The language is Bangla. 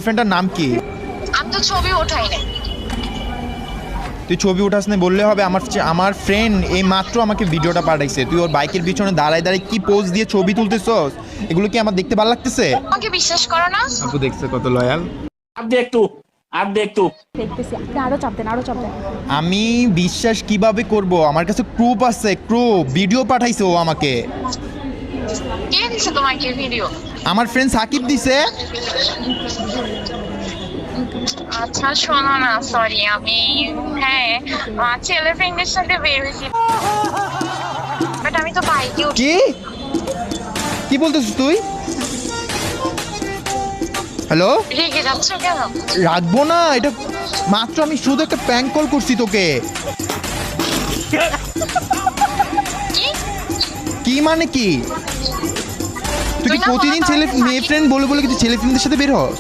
গার্লফ্রেন্ডটার নাম কি? আমি তো ছবি ওঠাই না। তুই ছবি উঠাস না বললে হবে? আমার ফ্রেন্ড এই মাত্র আমাকে ভিডিওটা পাঠাইছে, তুই ওর বাইকের পিছনে দাঁড়ায় দাঁড়ায় কি পোজ দিয়ে ছবি তুলতেছস, এগুলো কি আমার দেখতে ভালো লাগতেছে? আমাকে বিশ্বাস করো না? আপু দেখছে কত লয়াল। দেখতেছি আপনি আরো চাপ দেন, আরো চাপ দেন। আমি বিশ্বাস কিভাবে করব? আমার কাছে প্রুফ আছে, ভিডিও পাঠাইছে ও আমাকে। কে দিছে তোমাকে ভিডিও? আমার ফ্রেন্ড সাকিব দিছে। আচ্ছা শোনো না, সরি আমি হ্যাঁ ছেলে ফ্রেন্ডের সাথে বের হয়েছি, বাট আমি তো বাইকে উঠি। কি কি বলতেছিস তুই? হ্যালো, রেগে যাচ্ছ কেন? রাখবো না এটা, মাত্র আমি শুধু একটা প্র্যাঙ্ক কল করছি তোকে। কি কি মানে কি? তুই কি তুই না প্রতিদিন বলো ছেলে তাহলে মেয়ে সাকিব- ফ্রেন্ড বলে বলে কি তুই ছেলে ফ্রেন্ডদের সাথে বের হস?